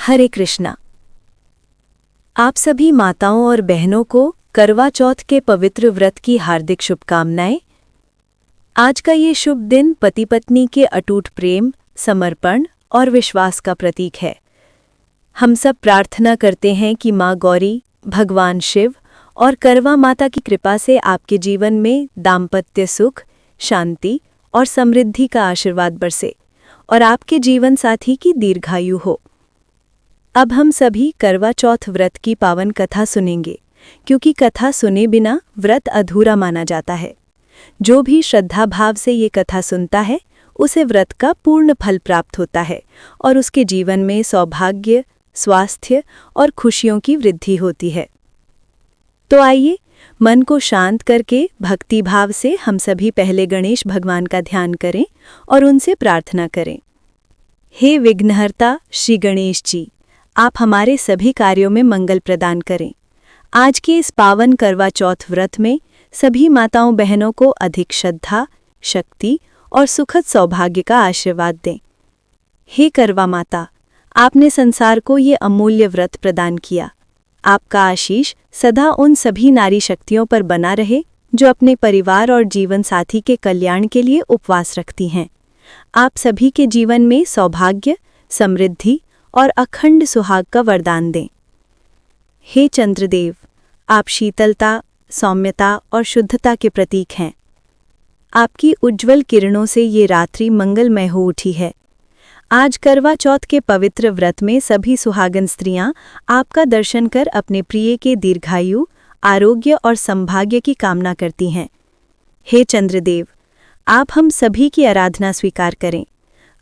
हरे कृष्णा। आप सभी माताओं और बहनों को करवा चौथ के पवित्र व्रत की हार्दिक शुभकामनाएं। आज का ये शुभ दिन पति पत्नी के अटूट प्रेम, समर्पण और विश्वास का प्रतीक है। हम सब प्रार्थना करते हैं कि माँ गौरी, भगवान शिव और करवा माता की कृपा से आपके जीवन में दाम्पत्य सुख, शांति और समृद्धि का आशीर्वाद बरसे और आपके जीवन साथी की दीर्घायु हो। अब हम सभी करवा चौथ व्रत की पावन कथा सुनेंगे, क्योंकि कथा सुने बिना व्रत अधूरा माना जाता है। जो भी श्रद्धा भाव से ये कथा सुनता है, उसे व्रत का पूर्ण फल प्राप्त होता है और उसके जीवन में सौभाग्य, स्वास्थ्य और खुशियों की वृद्धि होती है। तो आइए, मन को शांत करके भक्ति भाव से हम सभी पहले गणेश भगवान का ध्यान करें और उनसे प्रार्थना करें। हे विघ्नहर्ता श्री गणेश जी, आप हमारे सभी कार्यों में मंगल प्रदान करें। आज के इस पावन करवा चौथ व्रत में सभी माताओं बहनों को अधिक श्रद्धा, शक्ति और सुखद सौभाग्य का आशीर्वाद दें। हे करवा माता, आपने संसार को ये अमूल्य व्रत प्रदान किया। आपका आशीष सदा उन सभी नारी शक्तियों पर बना रहे जो अपने परिवार और जीवन साथी के कल्याण के लिए उपवास रखती हैं। आप सभी के जीवन में सौभाग्य, समृद्धि और अखंड सुहाग का वरदान दें। हे चंद्रदेव, आप शीतलता, सौम्यता और शुद्धता के प्रतीक हैं। आपकी उज्ज्वल किरणों से ये रात्रि मंगलमय हो उठी है। आज करवा चौथ के पवित्र व्रत में सभी सुहागन स्त्रियां आपका दर्शन कर अपने प्रिय के दीर्घायु, आरोग्य और सौभाग्य की कामना करती हैं। हे चंद्रदेव, आप हम सभी की आराधना स्वीकार करें।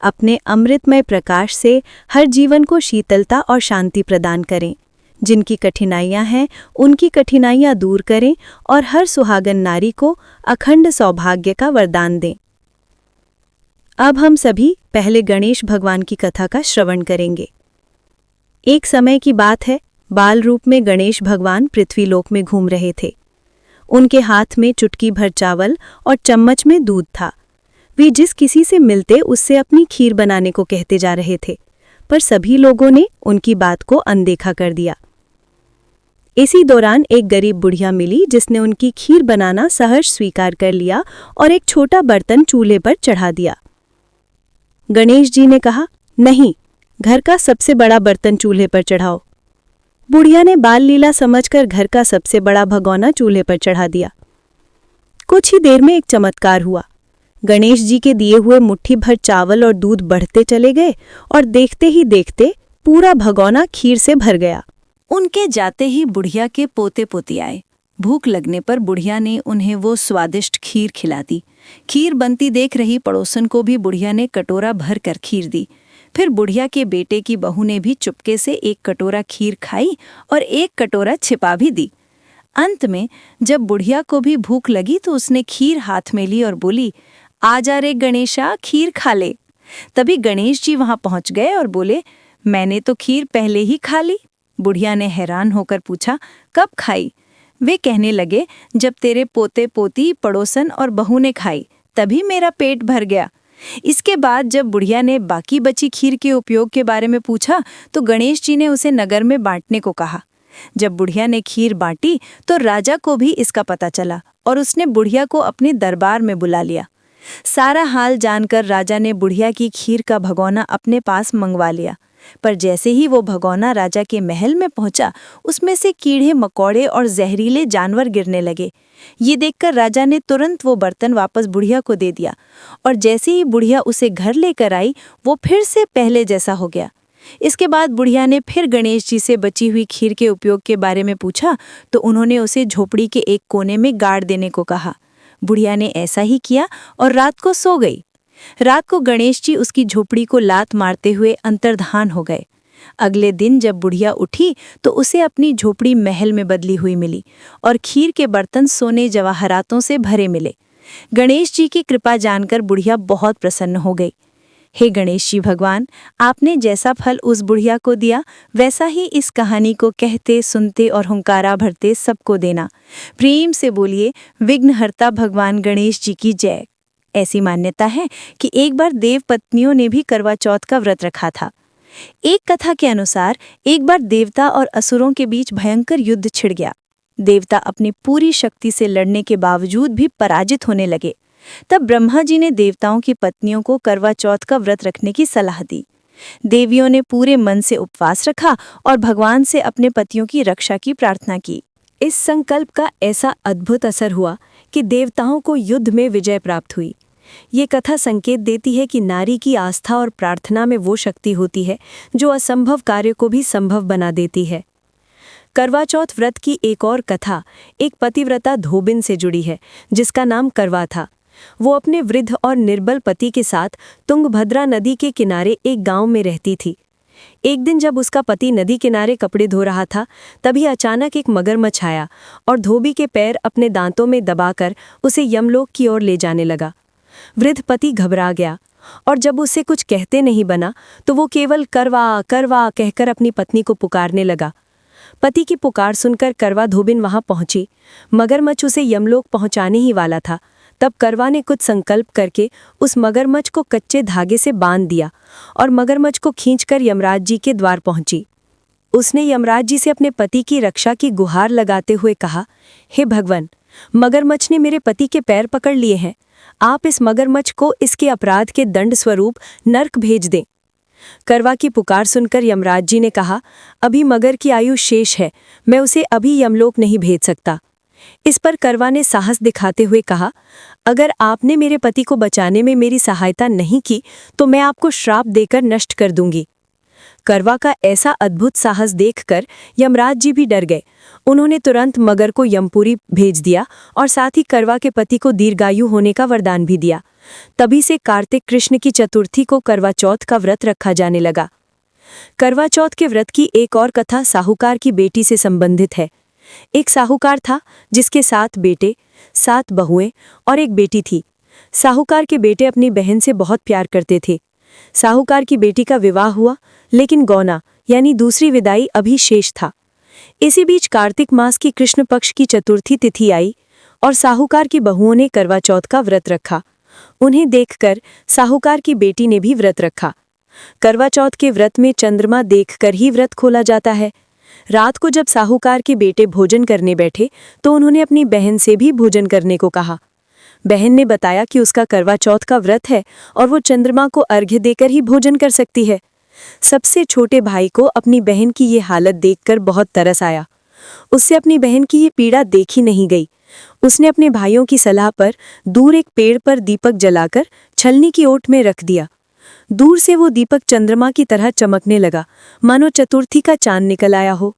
अपने अमृतमय प्रकाश से हर जीवन को शीतलता और शांति प्रदान करें। जिनकी कठिनाइयां हैं, उनकी कठिनाइयां दूर करें और हर सुहागन नारी को अखंड सौभाग्य का वरदान दें। अब हम सभी पहले गणेश भगवान की कथा का श्रवण करेंगे। एक समय की बात है, बाल रूप में गणेश भगवान पृथ्वीलोक में घूम रहे थे। उनके हाथ में चुटकी भर चावल और चम्मच में दूध था। वे जिस किसी से मिलते उससे अपनी खीर बनाने को कहते जा रहे थे, पर सभी लोगों ने उनकी बात को अनदेखा कर दिया। इसी दौरान एक गरीब बुढ़िया मिली जिसने उनकी खीर बनाना सहर्ष स्वीकार कर लिया और एक छोटा बर्तन चूल्हे पर चढ़ा दिया। गणेश जी ने कहा, नहीं, घर का सबसे बड़ा बर्तन चूल्हे पर चढ़ाओ। बुढ़िया ने बाल लीला समझकर घर का सबसे बड़ा भगोना चूल्हे पर चढ़ा दिया। कुछ ही देर में एक चमत्कार हुआ। गणेश जी के दिए हुए मुट्ठी भर चावल और दूध बढ़ते चले गए और देखते ही देखते पूरा भगोना खीर से भर गया। उनके जाते ही बुढ़िया के पोते पोती आए। भूख लगने पर बुढ़िया ने उन्हें वो स्वादिष्ट खीर खिला दी। खीर बनती देख रही पड़ोसन को भी बुढ़िया ने कटोरा भर कर खीर दी। फिर बुढ़िया के बेटे की बहू ने भी चुपके से एक कटोरा खीर खाई और एक कटोरा छिपा भी दी। अंत में जब बुढ़िया को भी भूख लगी तो उसने खीर हाथ में ली और बोली, आजा रे गणेशा, खीर खा ले। तभी गणेश जी वहां पहुंच गए और बोले, मैंने तो खीर पहले ही खा ली। बुढ़िया ने हैरान होकर पूछा, कब खाई? वे कहने लगे, जब तेरे पोते पोती, पड़ोसन और बहू ने खाई तभी मेरा पेट भर गया। इसके बाद जब बुढ़िया ने बाकी बची खीर के उपयोग के बारे में पूछा तो गणेश जी ने उसे नगर में बांटने को कहा। जब बुढ़िया ने खीर बांटी तो राजा को भी इसका पता चला और उसने बुढ़िया को अपने दरबार में बुला लिया। सारा हाल जानकर राजा ने बुढ़िया की खीर का भगोना अपने पास मंगवा लिया, पर जैसे ही वो भगोना राजा के महल में पहुंचा, उसमें से कीड़े मकोड़े और जहरीले जानवर गिरने लगे। ये देखकर राजा ने तुरंत वो बर्तन वापस बुढ़िया को दे दिया और जैसे ही बुढ़िया उसे घर लेकर आई, वो फिर से पहले जैसा हो गया। इसके बाद बुढ़िया ने फिर गणेश जी से बची हुई खीर के उपयोग के बारे में पूछा तो उन्होंने उसे झोपड़ी के एक कोने में गाड़ देने को कहा। बुढ़िया ने ऐसा ही किया और रात को सो गई। रात को गणेश जी उसकी झोपड़ी को लात मारते हुए अंतर्धान हो गए। अगले दिन जब बुढ़िया उठी तो उसे अपनी झोपड़ी महल में बदली हुई मिली और खीर के बर्तन सोने जवाहरातों से भरे मिले। गणेश जी की कृपा जानकर बुढ़िया बहुत प्रसन्न हो गई। हे गणेश जी भगवान, आपने जैसा फल उस बुढ़िया को दिया वैसा ही इस कहानी को कहते, सुनते और हुंकारा भरते सबको देना। प्रेम से बोलिए, विघ्नहर्ता भगवान गणेश जी की जय। ऐसी मान्यता है कि एक बार देव पत्नियों ने भी करवा चौथ का व्रत रखा था। एक कथा के अनुसार एक बार देवता और असुरों के बीच भयंकर युद्ध छिड़ गया। देवता अपनी पूरी शक्ति से लड़ने के बावजूद भी पराजित होने लगे। तब ब्रह्मा जी ने देवताओं की पत्नियों को करवा चौथ का व्रत रखने की सलाह दी। देवियों ने पूरे मन से उपवास रखा और भगवान से अपने पतियों की रक्षा की प्रार्थना की। इस संकल्प का ऐसा अद्भुत असर हुआ कि देवताओं को युद्ध में विजय प्राप्त हुई। ये कथा संकेत देती है कि नारी की आस्था और प्रार्थना में वो शक्ति होती है जो असंभव कार्य को भी संभव बना देती है। करवा चौथ व्रत की एक और कथा एक पतिव्रता धोबिन से जुड़ी है, जिसका नाम करवा था। वो अपने वृद्ध और निर्बल पति के साथ तुंगभद्रा नदी के किनारे एक गांव में रहती थी। एक दिन जब उसका पति नदी किनारे कपड़े धो रहा था, तभी अचानक एक मगरमच्छ आया और धोबी के पैर अपने दांतों में दबाकर उसे यमलोक की ओर ले जाने लगा। वृद्ध पति घबरा गया और जब उसे कुछ कहते नहीं बना तो वो केवल करवा करवा कहकर अपनी पत्नी को पुकारने लगा। पति की पुकार सुनकर करवा धोबिन वहां पहुंची। मगरमच्छ उसे यमलोक पहुंचाने ही वाला था। तब करवा ने कुछ संकल्प करके उस मगरमच्छ को कच्चे धागे से बांध दिया और मगरमच्छ को खींचकर यमराज जी के द्वार पहुंची। उसने यमराज जी से अपने पति की रक्षा की गुहार लगाते हुए कहा, हे भगवान, मगरमच्छ ने मेरे पति के पैर पकड़ लिए हैं। आप इस मगरमच्छ को इसके अपराध के दंड स्वरूप नर्क भेज दें। करवा की पुकार सुनकर यमराज जी ने कहा, अभी मगर की आयु शेष है, मैं उसे अभी यमलोक नहीं भेज सकता। इस पर करवा ने साहस दिखाते हुए कहा, अगर आपने मेरे पति को बचाने में मेरी सहायता नहीं की तो मैं आपको श्राप देकर नष्ट कर दूंगी। करवा का ऐसा अद्भुत साहस देखकर यमराज जी भी डर गए। उन्होंने तुरंत मगर को यमपुरी भेज दिया और साथ ही करवा के पति को दीर्घायु होने का वरदान भी दिया। तभी से कार्तिक कृष्ण की चतुर्थी को करवा चौथ का व्रत रखा जाने लगा। करवा चौथ के व्रत की एक और कथा साहूकार की बेटी से संबंधित है। एक साहूकार था जिसके 7 बेटे, 7 बहुएं और एक बेटी थी। साहूकार के बेटे अपनी बहन से बहुत प्यार करते थे। साहूकार की बेटी का विवाह हुआ, लेकिन गौना यानी दूसरी विदाई अभी शेष था। इसी बीच कार्तिक मास की कृष्ण पक्ष की चतुर्थी तिथि आई और साहूकार की बहुओं ने करवा चौथ का व्रत रखा। उन्हें देखकर साहूकार की बेटी ने भी व्रत रखा। करवा चौथ के व्रत में चंद्रमा देखकर ही व्रत खोला जाता है। रात को जब साहूकार के बेटे भोजन करने बैठे तो उन्होंने अपनी बहन से भी भोजन करने को कहा। बहन ने बताया कि उसका करवा चौथ का व्रत है और वो चंद्रमा को अर्घ्य देकर ही भोजन कर सकती है। सबसे छोटे भाई को अपनी बहन की ये हालत देखकर बहुत तरस आया। उससे अपनी बहन की ये पीड़ा देखी नहीं गई। उसने अपने भाइयों की सलाह पर दूर एक पेड़ पर दीपक जलाकर छलनी की ओट में रख दिया। दूर से वो दीपक चंद्रमा की तरह चमकने लगा, मानो चतुर्थी का चांद निकल आया हो।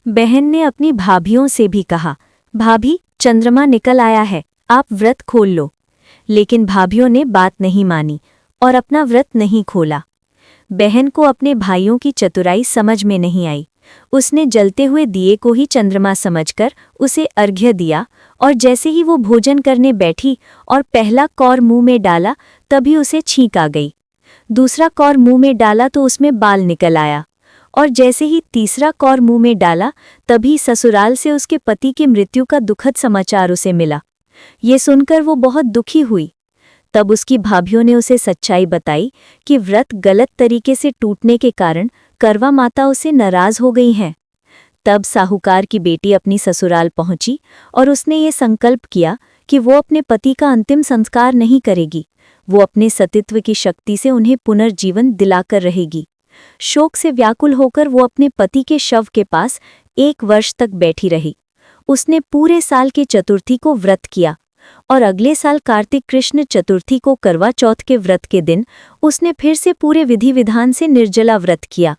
बहन ने अपनी भाभियों से भी कहा, भाभी, चंद्रमा निकल आया है, आप व्रत खोल लो। लेकिन भाभियों ने बात नहीं मानी और अपना व्रत नहीं खोला। बहन को अपने भाइयों की चतुराई समझ में नहीं आई। उसने जलते हुए दिए को ही चंद्रमा समझकर उसे अर्घ्य दिया और जैसे ही वो भोजन करने बैठी और पहला कौर मुंह में डाला तभी उसे छींक आ गई। दूसरा कौर मुंह में डाला तो उसमें बाल निकल आया और जैसे ही तीसरा कौर मुंह में डाला तभी ससुराल से उसके पति की मृत्यु का दुखद समाचार उसे मिला। ये सुनकर वो बहुत दुखी हुई। तब उसकी भाभियों ने उसे सच्चाई बताई कि व्रत गलत तरीके से टूटने के कारण करवा माता उसे नाराज हो गई हैं। तब साहूकार की बेटी अपनी ससुराल पहुंची और उसने ये संकल्प किया कि वो अपने पति का अंतिम संस्कार नहीं करेगी। वो अपने सतीत्व की शक्ति से उन्हें पुनर्जीवन दिलाकर रहेगी। शोक से व्याकुल होकर वो अपने पति के शव के पास 1 वर्ष तक बैठी रही। उसने पूरे साल के चतुर्थी को व्रत किया और अगले साल कार्तिक कृष्ण चतुर्थी को करवा चौथ के व्रत के दिन उसने फिर से पूरे विधि विधान से निर्जला व्रत किया।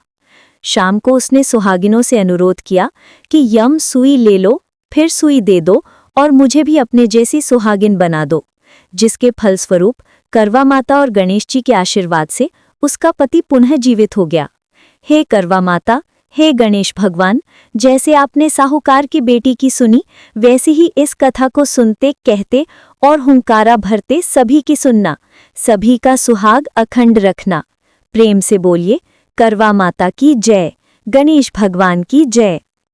शाम को उसने सुहागिनों से अनुरोध किया कि यम सुई ले लो, फिर सुई दे दो और मुझे भी अपने जैसी सुहागिन बना दो, जिसके फलस्वरूप करवा माता और गणेश जी के आशीर्वाद से उसका पति पुनः जीवित हो गया। हे करवा माता, हे गणेश भगवान, जैसे आपने साहूकार की बेटी की सुनी, वैसे ही इस कथा को सुनते, कहते और हुंकारा भरते सभी की सुनना। सभी का सुहाग अखंड रखना। प्रेम से बोलिए, करवा माता की जय, गणेश भगवान की जय।